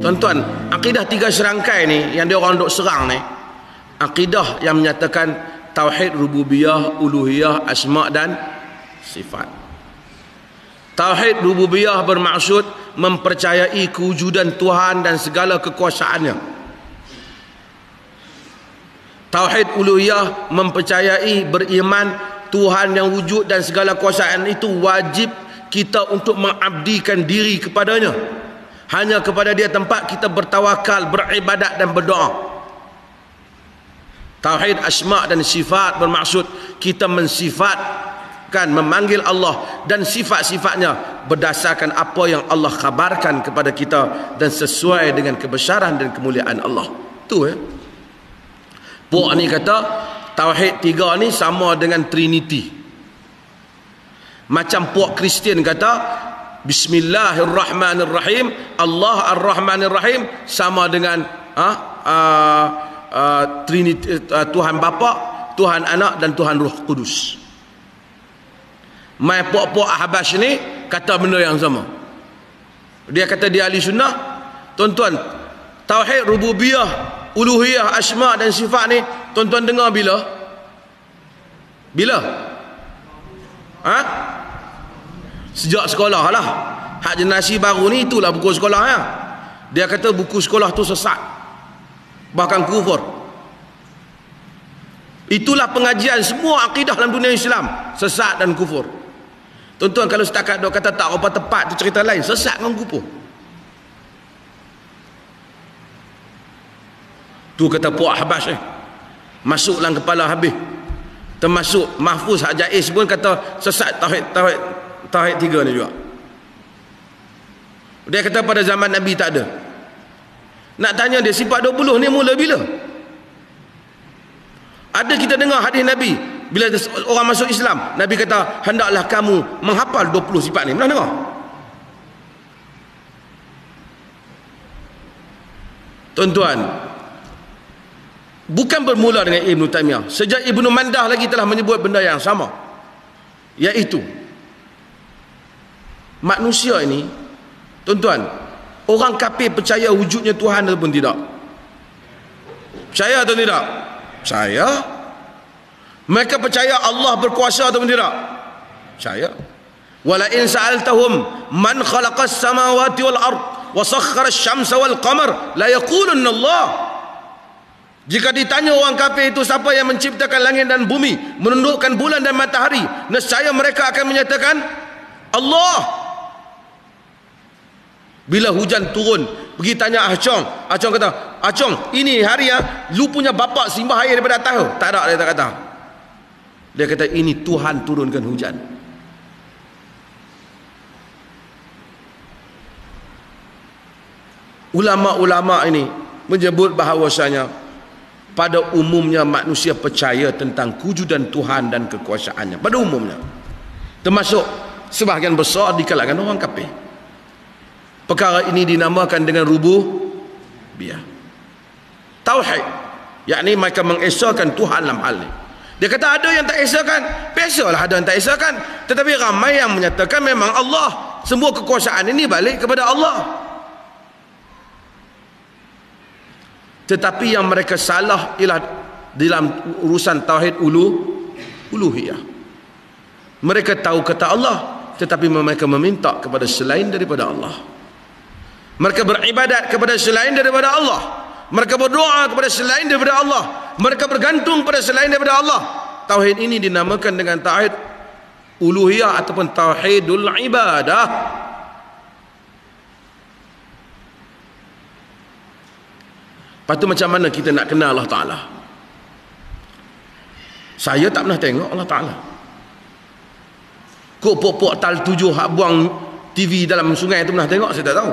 Tuan-tuan, akidah tiga serangkai ni yang dia orang duk serang ni, akidah yang menyatakan tauhid rububiyah, uluhiyah, asma' dan sifat. Tauhid rububiyah bermaksud mempercayai kewujudan Tuhan dan segala kekuasaannya. Tauhid uluhiyah mempercayai, beriman Tuhan yang wujud dan segala kuasaan itu wajib kita untuk mengabdikan diri kepadanya. Hanya kepada dia tempat kita bertawakal, beribadat dan berdoa. Tauhid asma' dan sifat bermaksud kita mensifatkan, memanggil Allah dan sifat-sifatnya berdasarkan apa yang Allah khabarkan kepada kita dan sesuai dengan kebesaran dan kemuliaan Allah. Tu ya. Puak ni kata tauhid tiga ni sama dengan Trinity. Macam puak Kristian kata Bismillahirrahmanirrahim, Allah Ar-Rahmanir-Rahim sama dengan Trinity, Tuhan Bapa, Tuhan Anak dan Tuhan Roh Kudus. Mai puak-puak Ahbash ni kata benda yang sama. Dia kata dia ahli sunnah. Tuan-tuan, tauhid rububiyah, uluhiyah, asma' dan sifat ni tuan-tuan dengar bila? Bila? Sejak sekolah lah. Hak generasi baru ni itulah buku sekolah ya. Dia kata buku sekolah tu sesat, bahkan kufur. Itulah pengajian semua akidah dalam dunia Islam, sesat dan kufur. Tuan-tuan, kalau setakat dok kata tak apa tepat tu cerita lain, sesat dengan kufur. Tu kata puak Ahbash masuk dalam kepala habis. Termasuk Mahfuz Hak Jais pun kata sesat tauhid tiga ni juga. Dia kata pada zaman Nabi tak ada. Nak tanya dia sifat 20 ni mula bila? Ada kita dengar hadis Nabi bila orang masuk Islam, Nabi kata hendaklah kamu menghafal 20 sifat ni. Pernah dengar? Tuan-tuan, bukan bermula dengan Ibn Taymiyah. Sejak Ibn Mandah lagi telah menyebut benda yang sama, iaitu manusia ini, tuan-tuan, orang kafir percaya wujudnya Tuhan ataupun tidak? Percaya atau tidak? Percaya. Mereka percaya Allah berkuasa ataupun tidak? Percaya. Wala in sa'altahum man khalaqas samawati wal ard wa sakhkhara asy-syamsa wal qamar la yaqulunna Allah. Jika ditanya orang kafir itu siapa yang menciptakan langit dan bumi, menundukkan bulan dan matahari, nescaya mereka akan menyatakan Allah. Bila hujan turun, pergi tanya Acong. Acong kata, Acong, ini hari ya, lu punya bapak simbah air daripada atas. Tak ada, dia tak kata. Dia kata, ini Tuhan turunkan hujan. Ulama-ulama ini menyebut bahawasanya pada umumnya manusia percaya tentang kewujudan Tuhan dan kekuasaannya. Pada umumnya. Termasuk sebahagian besar di kalangan orang kafir. Perkara ini dinamakan dengan rububiyah. Tauhid, yakni mereka mengesahkan Tuhan dalam hal ini. Dia kata ada yang tak esahkan, biasalah ada yang tak esahkan, tetapi ramai yang menyatakan memang Allah, semua kekuasaan ini balik kepada Allah. Tetapi yang mereka salah ialah dalam urusan tauhid uluhiyah. Mereka tahu kata Allah, tetapi mereka meminta kepada selain daripada Allah. Mereka beribadat kepada selain daripada Allah. Mereka berdoa kepada selain daripada Allah. Mereka bergantung pada selain daripada Allah. Tauhid ini dinamakan dengan tauhid uluhiyah ataupun tauhidul ibadah. Lepas tu macam mana kita nak kenal Allah Ta'ala? Saya tak pernah tengok Allah Ta'ala. Kok pok-pok tal 7 hak buang TV dalam sungai tu pernah tengok? Saya tak tahu.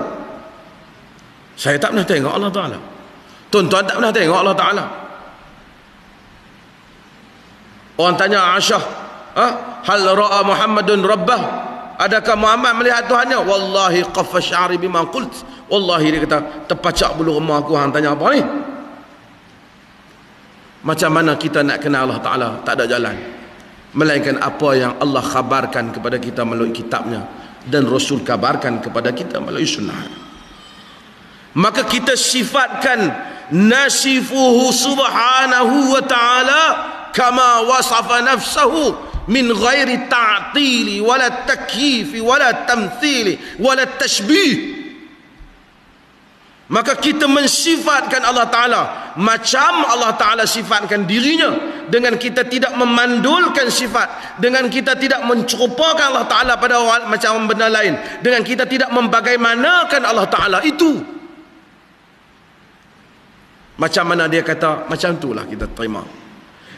Saya tak pernah tengok Allah Ta'ala. Tuan-tuan tak pernah tengok Allah Ta'ala. Orang tanya Aisyah, hal ra'a Muhammadun rabbah? Adakah Muhammad melihat Tuhannya? Wallahi qaffa sya'ri bima qult. Wallahi, dia kata, terpacak bulu remah aku. Hang tanya apa ni? Macam mana kita nak kenal Allah Ta'ala? Tak ada jalan melainkan apa yang Allah khabarkan kepada kita melalui kitabnya dan Rasul kabarkan kepada kita melalui sunnah. maka kita sifatkan nasifuhu subhanahu wa ta'ala kama wasafa nafsahu min ghairi ta'tili wala takyifi wala tamthili wala tashbih. Maka kita mensifatkan Allah Ta'ala macam Allah Ta'ala sifatkan dirinya, dengan kita tidak memandulkan sifat, dengan kita tidak mencerupakan Allah Ta'ala pada macam benda lain, dengan kita tidak membagaimanakan Allah Ta'ala itu. Macam mana dia kata, macam itulah kita terima.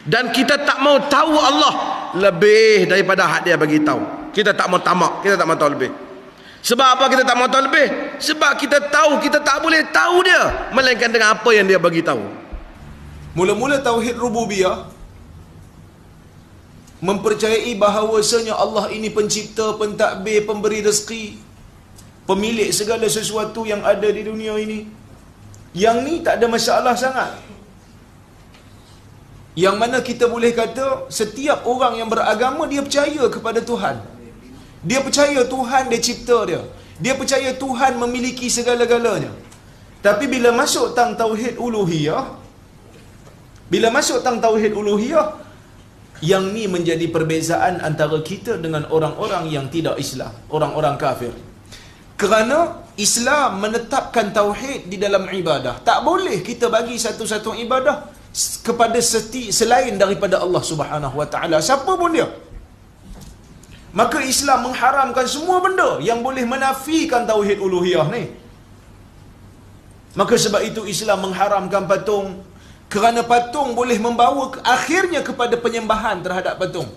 Dan kita tak mau tahu Allah lebih daripada hak dia bagi tahu. Kita tak mau tamak, kita tak mau tahu lebih. Sebab apa kita tak mau tahu lebih? Sebab kita tahu kita tak boleh tahu dia melainkan dengan apa yang dia bagi tahu. Mula-mula tauhid rububiyah mempercayai bahawasanya Allah ini pencipta, pentadbir, pemberi rezeki, pemilik segala sesuatu yang ada di dunia ini. Yang ni tak ada masalah sangat. Yang mana kita boleh kata setiap orang yang beragama dia percaya kepada Tuhan. Dia percaya Tuhan dia cipta dia. Dia percaya Tuhan memiliki segala-galanya. Tapi bila masuk tang tauhid uluhiyah, yang ni menjadi perbezaan antara kita dengan orang-orang yang tidak Islam, orang-orang kafir. Kerana Islam menetapkan tauhid di dalam ibadah. Tak boleh kita bagi satu-satu ibadah kepada selain daripada Allah Subhanahu Wa Taala, siapa pun dia. Maka Islam mengharamkan semua benda yang boleh menafikan tauhid uluhiyah ni. Maka sebab itu Islam mengharamkan patung, kerana patung boleh membawa akhirnya kepada penyembahan terhadap patung.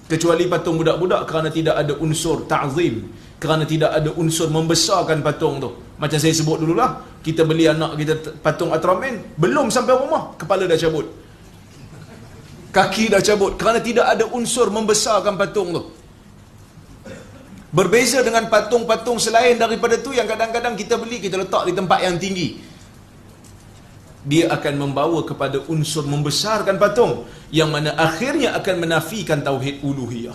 Kecuali patung budak-budak, kerana tidak ada unsur ta'zim, kerana tidak ada unsur membesarkan patung tu. Macam saya sebut dululah, kita beli anak kita patung Ultraman, belum sampai rumah kepala dah cabut, kaki dah cabut, kerana tidak ada unsur membesarkan patung tu. Berbeza dengan patung-patung selain daripada tu yang kadang-kadang kita beli, kita letak di tempat yang tinggi. Dia akan membawa kepada unsur membesarkan patung, yang mana akhirnya akan menafikan tauhid uluhiyah.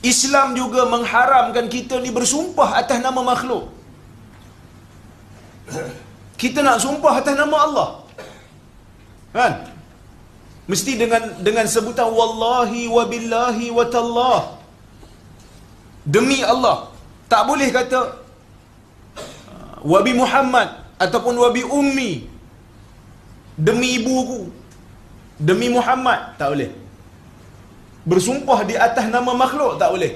Islam juga mengharamkan kita ni bersumpah atas nama makhluk. Kita nak sumpah atas nama Allah, kan? Mesti dengan sebutan wallahi wa billahi wa tallah, demi Allah. Tak boleh kata wabi Muhammad ataupun wabi ummi, demi ibuku, demi Muhammad, tak boleh. Bersumpah di atas nama makhluk tak boleh.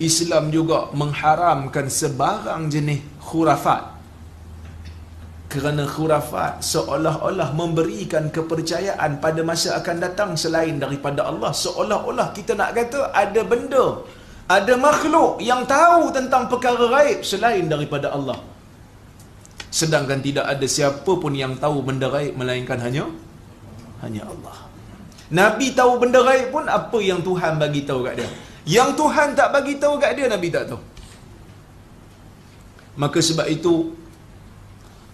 Islam juga mengharamkan sebarang jenis khurafat. Kerana khurafat seolah-olah memberikan kepercayaan pada masa akan datang selain daripada Allah. Seolah-olah kita nak kata ada benda, ada makhluk yang tahu tentang perkara gaib selain daripada Allah. Sedangkan tidak ada siapa pun yang tahu benda gaib melainkan hanya Allah. Nabi tahu benda gaib pun apa yang Tuhan bagi tahu kat dia. Yang Tuhan tak bagi tahu kat dia, Nabi tak tahu. Maka sebab itu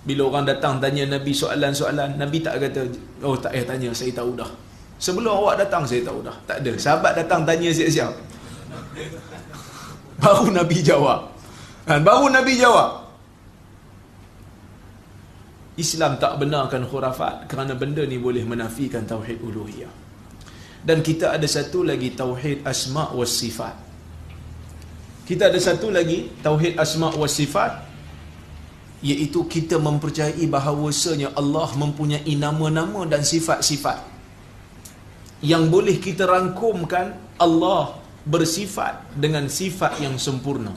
bila orang datang tanya Nabi soalan-soalan, Nabi tak kata, oh tak payah tanya, saya tahu dah. Sebelum awak datang saya tahu dah. Tak ada. Sahabat datang tanya siap-siap, baru Nabi jawab. Baru Nabi jawab. Islam tak benarkan khurafat, kerana benda ni boleh menafikan tauhid uluhiyah. Dan kita ada satu lagi tauhid asma' was sifat. Kita ada satu lagi tauhid asma' was sifat, iaitu kita mempercayai bahawasanya Allah mempunyai nama-nama dan sifat-sifat yang boleh kita rangkumkan Allah bersifat dengan sifat yang sempurna.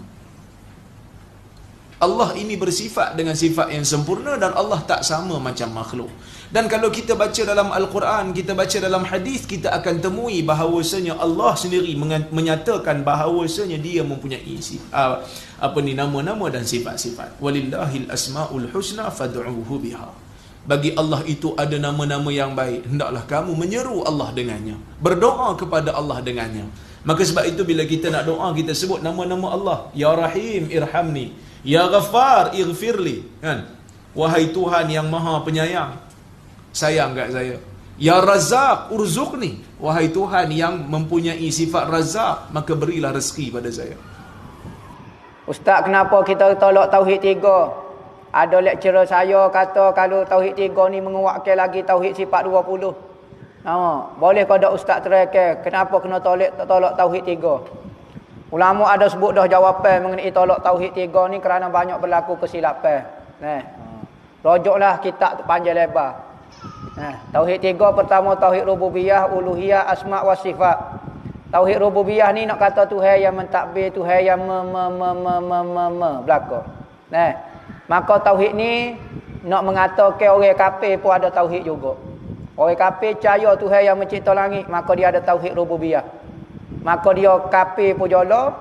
Allah ini bersifat dengan sifat yang sempurna dan Allah tak sama macam makhluk. Dan kalau kita baca dalam Al-Quran, kita baca dalam hadis, kita akan temui bahawasanya Allah sendiri menyatakan bahawasanya dia mempunyai nama-nama dan sifat-sifat. Walillahil asmaul husna fad'uhu biha. Bagi Allah itu ada nama-nama yang baik, hendaklah kamu menyeru Allah dengannya, berdoa kepada Allah dengannya. Maka sebab itu bila kita nak doa, kita sebut nama-nama Allah. Ya Rahim irhamni, Ya Ghaffar ighfirli, kan? Wahai Tuhan yang Maha Penyayang, sayang kat saya. Ya Razak, urzuqni. Wahai Tuhan yang mempunyai sifat Razak, maka berilah rezeki pada saya. Ustaz, kenapa kita tolak tauhid 3? Ada lecturer saya kata kalau tauhid 3 ni menguatkan lagi tauhid sifat 20. Boleh kau ada ustaz terakhir, kenapa kena tolak tauhid 3? Ulama ada sebut dah jawapan mengenai tolak tauhid 3 ni kerana banyak berlaku kesilapan. Rojoklah kitab tu panjang lebar. Tauhid 3 pertama tauhid rububiyah, uluhiyah, asma wa sifat. Tauhid rububiyah ni nak kata Tuhan yang mentadbir, Tuhan yang belaka. Maka tauhid ni nak mengatakan orang kafir pun ada tauhid juga. Orang kafir percaya Tuhan yang mencipta langit, maka dia ada tauhid rububiyah. Maka dia kafir pun jala,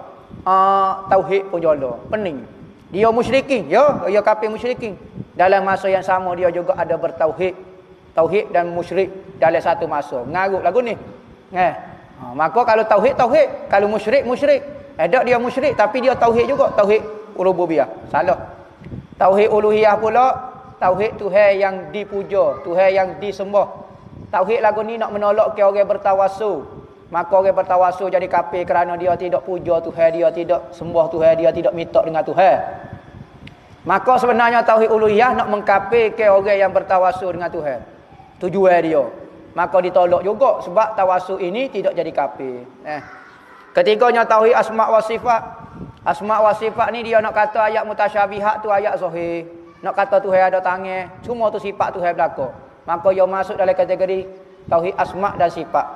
tauhid pun jala. Pening. Dia musyrikin, dia kafir musyrikin. Dalam masa yang sama dia juga ada bertauhid. Tauhid dan musyrik dalam satu masa. Mengarut lagu ni. Maka kalau tauhid, kalau musyrik. Ada dia musyrik tapi dia tauhid juga, tauhid rububiyah. Salah. Tauhid uluhiyah pula, tauhid Tuhan yang dipuja, Tuhan yang disembah. Tauhid lagu ni nak menolak ke orang bertawasul. Maka orang bertawasul jadi kafir kerana dia tidak puja Tuhan, dia tidak sembah Tuhan, dia tidak minta dengan Tuhan. Maka sebenarnya tauhid uluhiyah nak mengkafirkan orang yang bertawasul dengan Tuhan. Tujuan dia. Maka ditolak juga sebab tawasul ini tidak jadi kafir. Ketiganya tauhid asma wa sifat. Asma wa sifat ni dia nak kata ayat mutasyabihat tu ayat zahir. Nak kata Tuhan ada tangan, semua tu sifat Tuhan belaka. Maka dia masuk dalam kategori tauhid asma dan sifat.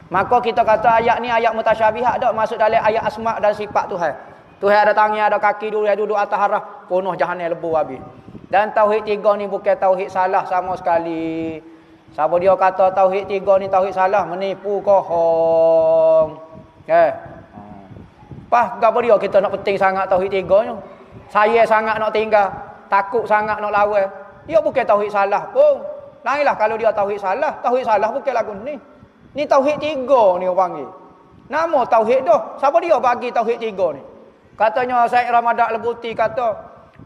Maka kita kata ayat ni ayat mutasyabihat dak masuk dalam ayat asma dan sifat Tuhan. Tuhan ada tangan, ada kaki, duduk atas harah, penuh jahanam lebu habis. Dan tauhid 3 ni bukan tauhid salah sama sekali. Siapa dia kata tauhid 3 ni tauhid salah, menipu, kohong. Gapo dia kita nak penting sangat tauhid 3 ni. Saya sangat nak tinggal, takut sangat nak lawan. Dia bukan tauhid salah pun. Lainlah kalau dia tauhid salah bukan lagu ni. Ni tauhid 3 ni orang panggil. Nama tauhid tu. Siapa dia bagi tauhid 3 ni? Katanya Syekh Ramadan Al-Buti kata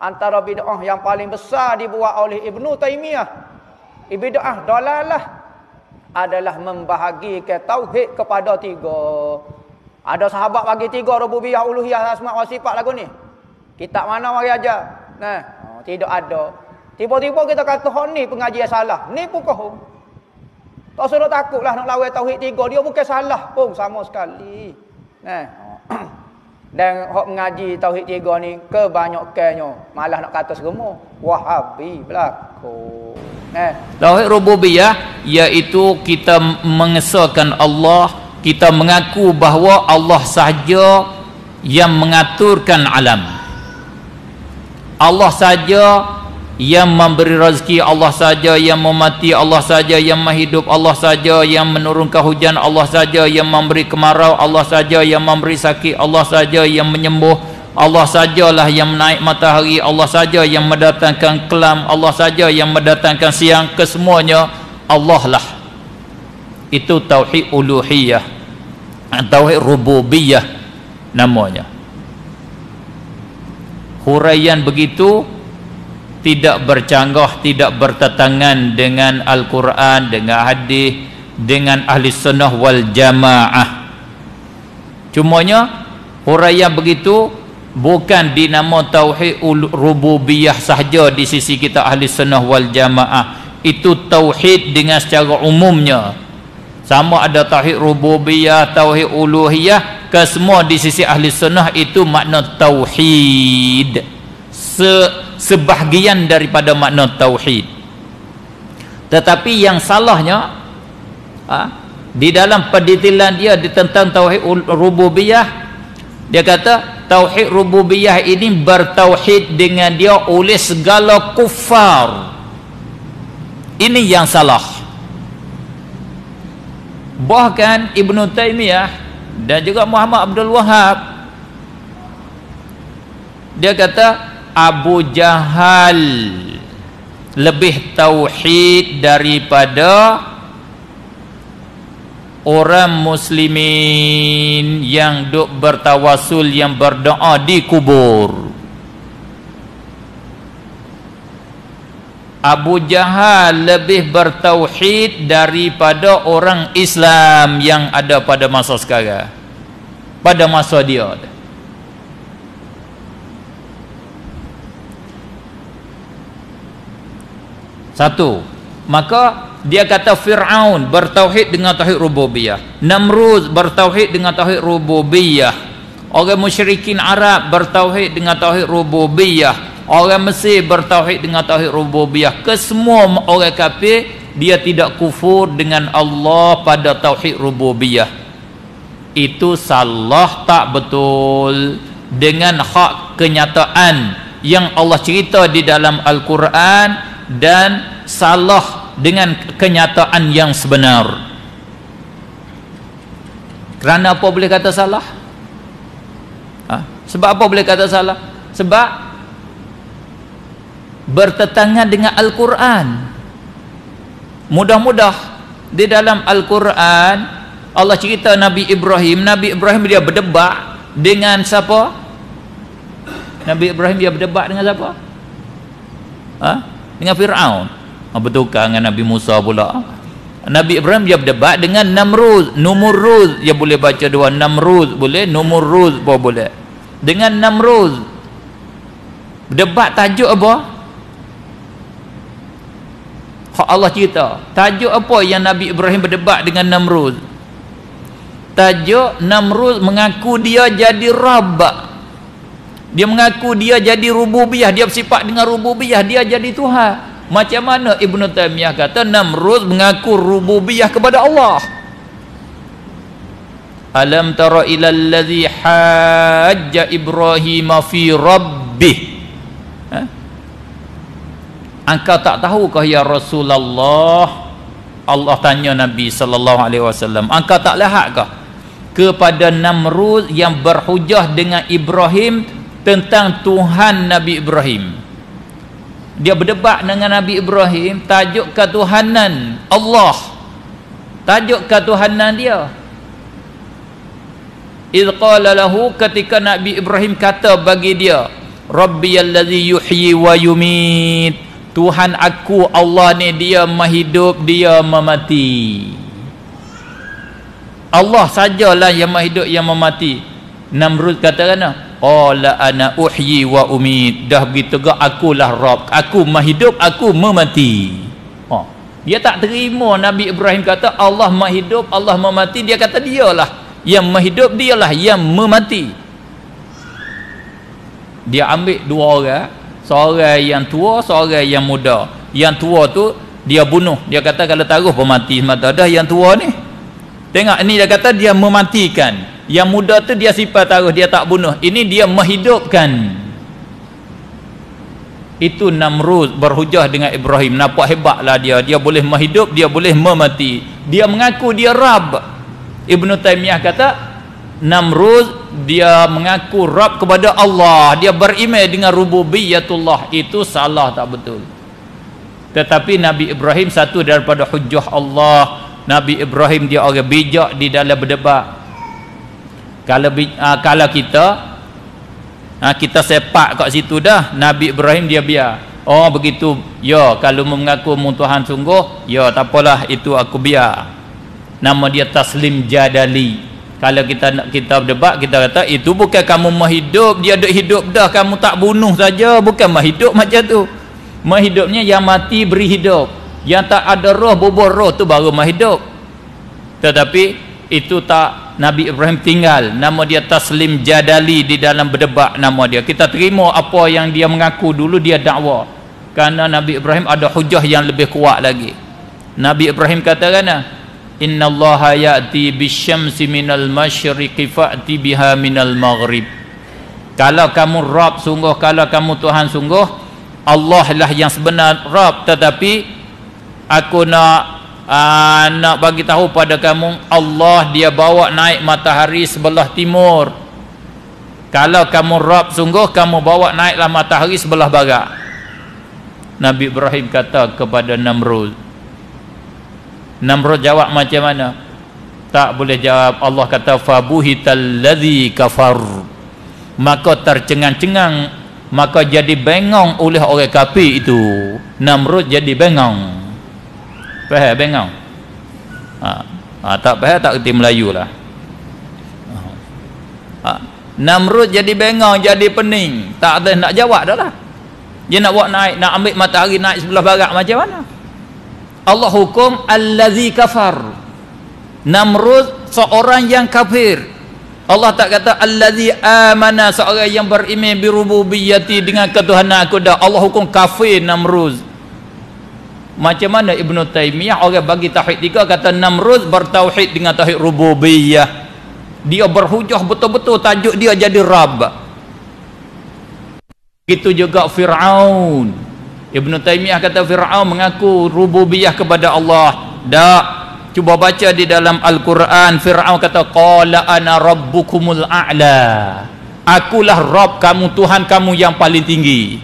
antara bid'ah yang paling besar dibuat oleh Ibnu Taimiyah, bid'ah dalalah adalah membahagikan tauhid kepada 3. Ada sahabat bagi 3 rububiyah, uluhiyah, asma wa sifat lagu ni. Kitab mana mari aja? Tidak ada. Tiba-tiba kita kata hak ni pengajian salah. Ni pun kohong. Tak suruh takutlah nak lawan tauhid 3, dia bukan salah pun sama sekali. Dan hak mengaji tauhid 3 ni kebanyakannya malah nak kata semua Wahabi berlaku. Tauhid rububiyah iaitu kita mengesahkan Allah, kita mengaku bahawa Allah sahaja yang mengaturkan alam. Allah saja yang memberi rezeki, Allah saja yang memati, Allah saja yang menghidup, Allah saja yang menurunkan hujan, Allah saja yang memberi kemarau, Allah saja yang memberi sakit, Allah saja yang menyembuh, Allah sajalah yang menaik matahari, Allah saja yang mendatangkan kelam, Allah saja yang mendatangkan siang, kesemuanya Allah lah. Itu tauhid uluhiyah, tauhid rububiyah namanya. Huraian begitu tidak bercanggah, tidak bertentangan dengan Al-Quran, dengan hadis, dengan ahli sunnah wal jamaah. Cumanya huraian begitu bukan dinama tauhid rububiyah sahaja di sisi kita ahli sunnah wal jamaah. Itu tauhid dengan secara umumnya. Sama ada tauhid rububiyah, tauhid uluhiyah, kesemua di sisi ahli sunnah itu makna tauhid. Sebahagian daripada makna tauhid. Tetapi yang salahnya di dalam pendetailan dia tentang tauhid rububiyah, dia kata tauhid rububiyah ini bertauhid dengan dia oleh segala kufar. Ini yang salah. Bahkan Ibnu Taimiyah dan juga Muhammad Abdul Wahab, dia kata Abu Jahal lebih tauhid daripada orang muslimin yang duk bertawasul, yang berdoa di kubur. Abu Jahal lebih bertauhid daripada orang Islam yang ada pada masa sekarang, pada masa dia. Satu, maka dia kata Fir'aun bertauhid dengan tauhid rububiyah, Namrud bertauhid dengan tauhid rububiyah, orang musyrikin Arab bertauhid dengan tauhid rububiyah, orang Mesir bertauhid dengan tauhid rububiyah. Kesemua orang kafir dia tidak kufur dengan Allah pada tauhid rububiyah. Itu salah tak betul dengan hak kenyataan yang Allah cerita di dalam Al-Quran, dan salah dengan kenyataan yang sebenar. Kerana apa boleh kata salah? Sebab apa boleh kata salah? Sebab bertentangan dengan Al-Quran. Mudah-mudah di dalam Al-Quran Allah cerita Nabi Ibrahim dia berdebat dengan siapa? Nabi Ibrahim dia berdebat dengan siapa? Dengan Fir'aun. Bertukar dengan Nabi Musa pula. Nabi Ibrahim dia berdebat dengan Namrud. Numurruz dia boleh baca dua, Namrud boleh, Numurruz pun boleh. Dengan Namrud berdebat tajuk apa? Hak Allah cerita. Tajuk apa yang Nabi Ibrahim berdebat dengan Namrud? Tajuk Namrud mengaku dia jadi Rabb. Dia mengaku dia jadi rububiyah, dia bersifat dengan rububiyah, dia jadi Tuhan. Macam mana Ibnu Taimiyah kata Namrud mengaku rububiyah kepada Allah? Alam tara ilal ladzi hajja Ibrahim fi rabbih. Engkau tak tahukah ya Rasulullah? Allah tanya Nabi sallallahu alaihi wasallam, engkau tak lihatkah kepada Namrud yang berhujah dengan Ibrahim tentang Tuhan Nabi Ibrahim? Dia berdebat dengan Nabi Ibrahim tajuk ketuhanan Allah, tajuk ketuhanan dia. Idh qala lahu, ketika Nabi Ibrahim kata bagi dia, Rabbiyalladzi yuhyi wa yumit, Tuhan aku Allah ni dia menghidup, dia memati. Allah sajalah yang menghidup, yang memati. Namrud kata kena, qala ana uhyi wa umit, dah begitu gak akulah Rabb, aku menghidup, aku memati. Dia tak terima Nabi Ibrahim kata Allah menghidup, Allah memati. Dia kata dialah yang menghidup, dialah yang memati. Dia ambil dua orang, seorang yang tua, seorang yang muda. Yang tua tu dia bunuh, dia kata kalau taruh pun mati semata. Dah yang tua ni tengok, ini dia kata dia mematikan. Yang muda tu dia sifat taruh, dia tak bunuh. Ini dia menghidupkan. Itu Namrud berhujah dengan Ibrahim. Nampak hebatlah dia. Dia boleh menghidup, dia boleh memati. Dia mengaku dia Rabb. Ibnu Taimiyah kata Namrud dia mengaku Rabb kepada Allah. Dia beriman dengan rububiyatullah. Itu salah, tak betul. Tetapi Nabi Ibrahim satu daripada hujah Allah. Nabi Ibrahim dia orang bijak di dalam berdebat. Kalau kita sepak kat situ dah, Nabi Ibrahim dia biar. Oh begitu, ya kalau mengaku Tuhan sungguh, ya tak apalah, itu aku biar. Nama dia Taslim Jadali. Kalau kita berdebat, kita kata itu bukan kamu menghidup, dia duk hidup dah, kamu tak bunuh saja, bukan menghidup macam tu. Menghidupnya yang mati beri hidup, yang tak ada roh bubur roh tu baru menghidup. Tetapi itu tak, Nabi Ibrahim tinggal, nama dia Taslim Jadali di dalam berdebat nama dia. Kita terima apa yang dia mengaku dulu, dia dakwa. Kerana Nabi Ibrahim ada hujah yang lebih kuat lagi. Nabi Ibrahim katakan, innallaha ya'ti bisyamsi minal masyriqi fa'ti biha minal maghrib. Kalau kamu Rabb sungguh, kalau kamu Tuhan sungguh, Allah lah yang sebenar Rabb. Tetapi aku nak bagi tahu pada kamu, Allah dia bawa naik matahari sebelah timur. Kalau kamu Rabb sungguh, kamu bawa naiklah matahari sebelah barat. Nabi Ibrahim kata kepada Namrud. Namrud jawab macam mana? Tak boleh jawab. Allah kata fabuhital ladzi kafar, maka tercengang-cengang, maka jadi bengong oleh orang kafir itu. Namrud jadi bengong. Faham bengong? Tak faham tak kerti Melayu lah. Namrud jadi bengong, jadi pening, tak ada nak jawab dah lah. Dia nak buat naik, nak ambil matahari naik sebelah barat macam mana? Allah hukum allazi kafar. Namrud seorang yang kafir. Allah tak kata allazi amana, seorang yang beriman bi rububiyyati, dengan ketuhanan aku dah. Allah hukum kafir Namrud. Macam mana Ibnu Taimiyah orang bagi tauhid tiga, kata Namrud bertauhid dengan tauhid rububiyah. Dia berhujah betul-betul, tajuk dia jadi Rabb. Itu juga Fir'aun. Ibnu Taimiyah kata Fir'aun mengaku rububiyah kepada Allah. Tak. Cuba baca di dalam Al-Quran, Fir'aun kata qala ana rabbukumul a'la. Akulah Rabb kamu, Tuhan kamu yang paling tinggi.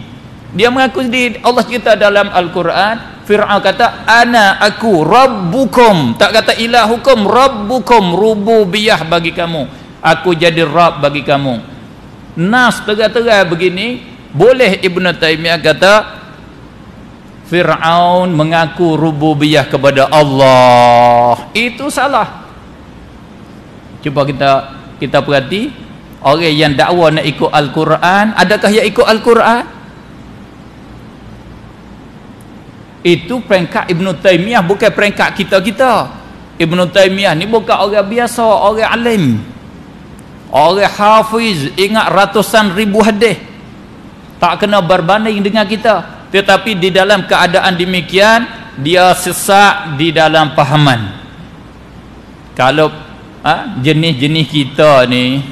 Dia mengaku di Allah cerita dalam Al-Quran, Fir'aun kata ana aku rabbukum, tak kata ilahukum, rabbukum, rububiyah bagi kamu, aku jadi Rabb bagi kamu. Nas terang-terang begini, boleh Ibnu Taimiyah kata Fir'aun mengaku rububiyah kepada Allah, itu salah. Cuba kita perhati, orang yang dakwa nak ikut Al-Quran, adakah yang ikut Al-Quran? Itu peringkat Ibnu Taimiyah, bukan peringkat kita-kita. Ibnu Taimiyah ni bukan orang biasa, orang alim, orang hafiz, ingat ratusan ribu hadis, tak kena berbanding dengan kita. Tetapi di dalam keadaan demikian, dia sesak di dalam pahaman. Kalau jenis-jenis kita ni,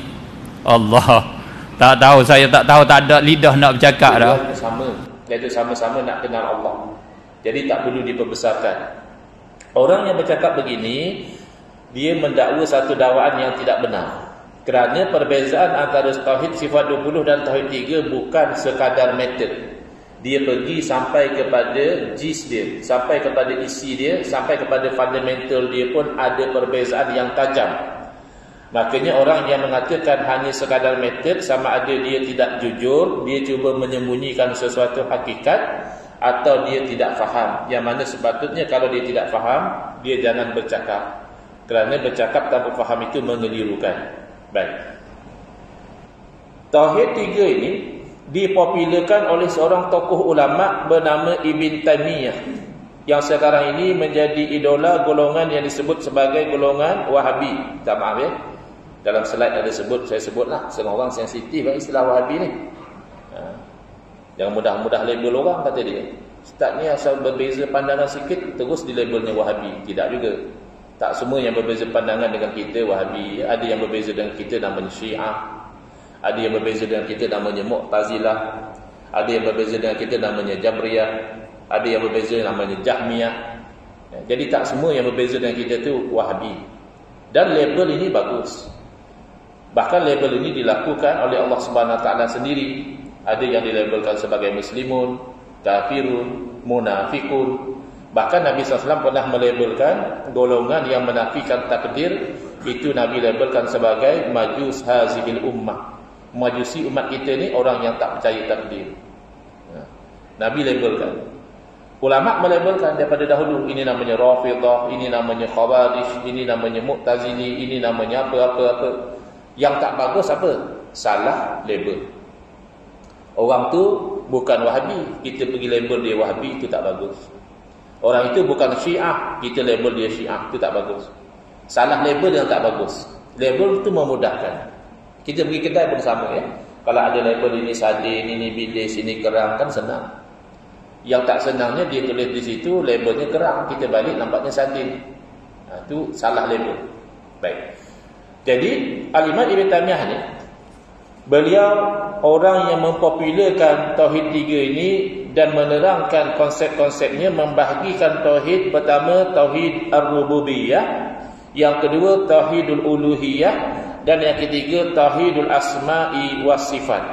Allah tak tahu, saya tak tahu, tak ada lidah nak bercakap dah. Iaitu sama-sama nak kenal Allah. Jadi tak perlu diperbesarkan. Orang yang bercakap begini, dia mendakwa satu dakwaan yang tidak benar. Kerana perbezaan antara tauhid sifat 20 dan tauhid 3 bukan sekadar metod. Dia pergi sampai kepada jis dia, sampai kepada isi dia, sampai kepada fundamental dia pun ada perbezaan yang tajam. Makanya orang yang mengatakan hanya sekadar metod, sama ada dia tidak jujur, dia cuba menyembunyikan sesuatu hakikat, atau dia tidak faham. Yang mana sepatutnya kalau dia tidak faham, dia jangan bercakap. Kerana bercakap tanpa faham itu mengelirukan. Baik. Tauhid 3 ini dipopularkan oleh seorang tokoh ulama bernama Ibn Taimiyah, yang sekarang ini menjadi idola golongan yang disebut sebagai golongan Wahabi. Tak maaf ya, dalam slide ada sebut, saya sebutlah. Setengah orang sensitif istilah Wahabi ni. Jangan mudah-mudah label orang, kata dia. Ustaz ni asal berbeza pandangan sikit terus di labelnya Wahabi. Tidak juga. Tak semua yang berbeza pandangan dengan kita Wahabi. Ada yang berbeza dengan kita namanya Syiah. Ada yang berbeza dengan kita namanya Mu'tazilah. Ada yang berbeza dengan kita namanya Jabriyah. Ada yang berbeza namanya Jahmiyah. Jadi tak semua yang berbeza dengan kita tu Wahabi. Dan label ini bagus. Bahkan label ini dilakukan oleh Allah Subhanahu Wa Taala sendiri. Ada yang dilabelkan sebagai muslimun, kafirun, munafikun. Bahkan Nabi SAW pernah melabelkan golongan yang menafikan takdir, itu Nabi labelkan sebagai majus hazihil ummah. Majusi umat kita ni orang yang tak percaya takdir. Nabi labelkan. Ulama melabelkan daripada dahulu, ini namanya Rafidah, ini namanya Khawarij, ini namanya Mu'tazili, ini namanya apa-apa. Yang tak bagus apa? Salah label. Orang tu bukan Wahabi, kita pergi label dia Wahabi, itu tak bagus. Orang itu bukan Syiah, kita label dia Syiah, itu tak bagus. Salah label yang tak bagus. Label itu memudahkan. Kita pergi kedai pun sama ya. Kalau ada label ini sardin, ini bilis, ini kerang, kan senang. Yang tak senangnya dia tulis di situ labelnya kerang, kita balik nampaknya sardin. Itu salah label. Baik. Jadi Al-Imam Ibn Taimiyah ni, beliau orang yang mempopularkan Tauhid 3 ini dan menerangkan konsep-konsepnya, membahagikan Tauhid. Pertama, Tauhid Ar-Rububiyah. Yang kedua, Tauhidul Uluhiyah. Dan yang ketiga, Tauhidul Asma'i was Sifat.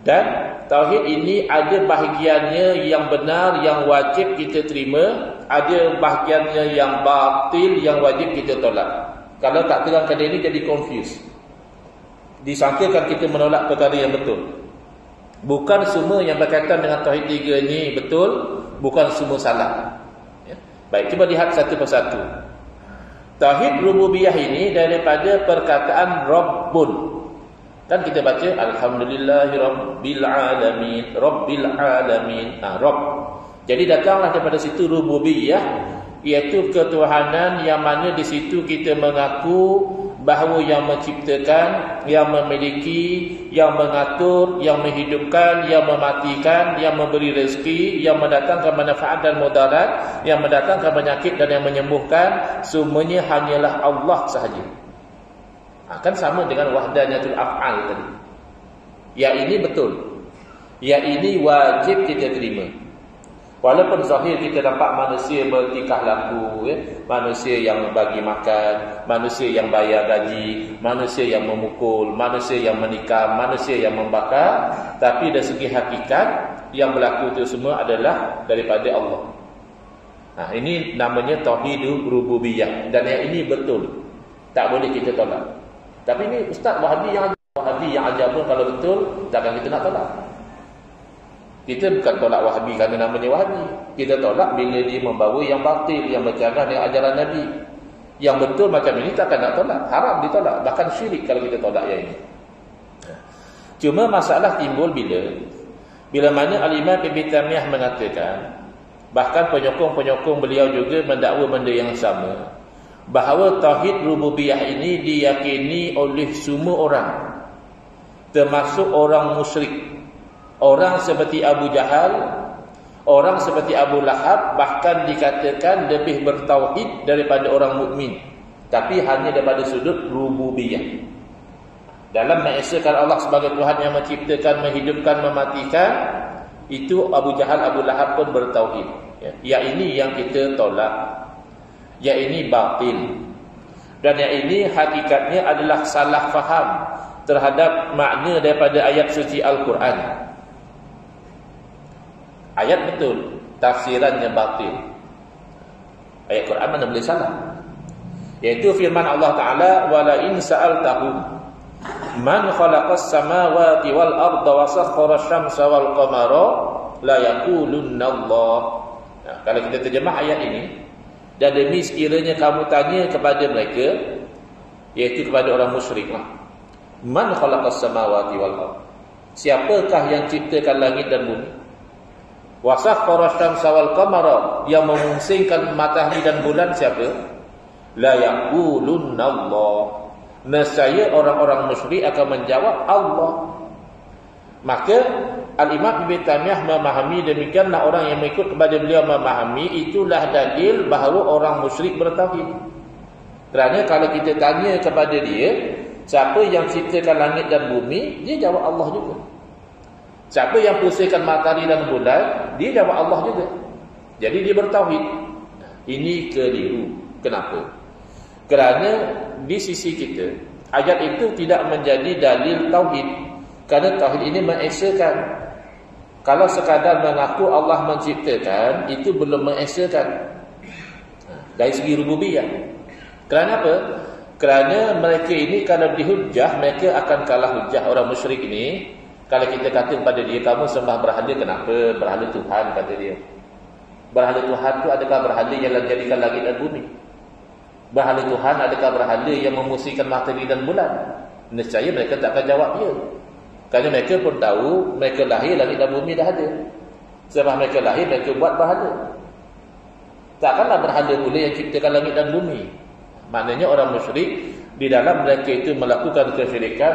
Dan Tauhid ini ada bahagiannya yang benar, yang wajib kita terima. Ada bahagiannya yang batil, yang wajib kita tolak. Kalau tak terangkan ini jadi confused. disangkakan kita menolak perkara yang betul. Bukan semua yang berkaitan dengan tauhid 3 ini betul, bukan semua salah. Ya. Baik, cuba lihat satu persatu. Tauhid rububiyah ini daripada perkataan Rabbun. Kan kita baca alhamdulillahirabbil alamin, rabbil alamin. Rabb. Jadi datanglah daripada situ rububiyah, iaitu ketuhanan yang mana di situ kita mengaku bahawa yang menciptakan, yang memiliki, yang mengatur, yang menghidupkan, yang mematikan, yang memberi rezeki, yang mendatangkan manfaat dan mudarat, yang mendatangkan penyakit dan yang menyembuhkan, semuanya hanyalah Allah sahaja. Kan sama dengan wahdaniyatul af'al tadi. Yang ini betul. Yang ini wajib kita terima. Walaupun zahir kita nampak manusia bertingkah laku, manusia yang bagi makan, manusia yang bayar gaji, manusia yang memukul, manusia yang menikam, manusia yang membakar, tapi dari segi hakikat yang berlaku itu semua adalah daripada Allah. Ini namanya tauhid rububiyah, dan yang ini betul. Tak boleh kita tolak. Tapi ini Ustaz Wahabi yang ajar pun kalau betul, takkan kita nak tolak. Kita bukan tolak Wahabi kerana namanya Wahabi. Kita tolak bila dia membawa yang batil, yang bercanggah dengan ajaran Nabi. Yang betul macam ini takkan nak tolak. Haram ditolak. Bahkan syirik kalau kita tolak yang ini. Cuma masalah timbul bila mana Al-Imam Ibn Taymiyah mengatakan, bahkan penyokong-penyokong beliau juga mendakwa benda yang sama, bahawa tauhid rububiyah ini diyakini oleh semua orang, termasuk orang musyrik. Orang seperti Abu Jahal, orang seperti Abu Lahab, bahkan dikatakan lebih bertauhid daripada orang mukmin, tapi hanya daripada sudut rububiyah. Dalam mengesahkan Allah sebagai Tuhan yang menciptakan, menghidupkan, mematikan, itu Abu Jahal, Abu Lahab pun bertauhid. Yang ini yang kita tolak. Yang ini batil. Dan yang ini hakikatnya adalah salah faham terhadap makna daripada ayat suci Al-Quran. Ayat betul, tafsirannya batil. Ayat Quran mana boleh salah? Iaitu firman Allah Ta'ala, wala in sa'altahum man khalaqas samawati wal arda wa sakhkhara asy-syamsa wal qamara la yaqulunna Allah. Kalau kita terjemah ayat ini, dan demi sekiranya kamu tanya kepada mereka, iaitu kepada orang musyrik, man khalaqas samawati wal arda, siapakah yang ciptakan langit dan bumi? Wa sakhkhara asy-syamsa wal qamara, yang memusingkan matahari dan bulan siapa? La yaqulunna Allah. Nescaya orang-orang musyrik akan menjawab Allah. Maka Al-Imam Ibn Taymiyah memahami demikianlah orang yang mengikut kepada beliau memahami, itulah dalil bahawa orang musyrik bertauhid. Kerana kalau kita tanya kepada dia, siapa yang ciptakan langit dan bumi, dia jawab Allah juga. Siapa yang pusingkan matahari dan bulan, dia jawab Allah juga. Jadi dia bertauhid. Ini keliru. Kenapa? Kerana di sisi kita, ayat itu tidak menjadi dalil tauhid. Kerana tauhid ini mengesakan. Kalau sekadar mengaku Allah menciptakan, itu belum mengesakan. Dari segi rububiyah. Kerana apa? Kerana mereka ini kalau dihujah, mereka akan kalah hujah. Orang musyrik ini, kalau kita kata kepada dia, kamu sembah berhala, kenapa? Berhala Tuhan, kata dia. Berhala Tuhan tu adakah berhala yang menjadikan langit dan bumi? Berhala Tuhan adakah berhala yang memusingkan matahari dan bulan? Nescaya mereka tak akan jawab dia. Kerana mereka pun tahu, mereka lahir langit dan bumi dah ada. Sebab mereka lahir, mereka buat berhala. Takkanlah berhala pula yang ciptakan langit dan bumi. Maknanya orang musyrik, di dalam mereka itu melakukan kesyirikan,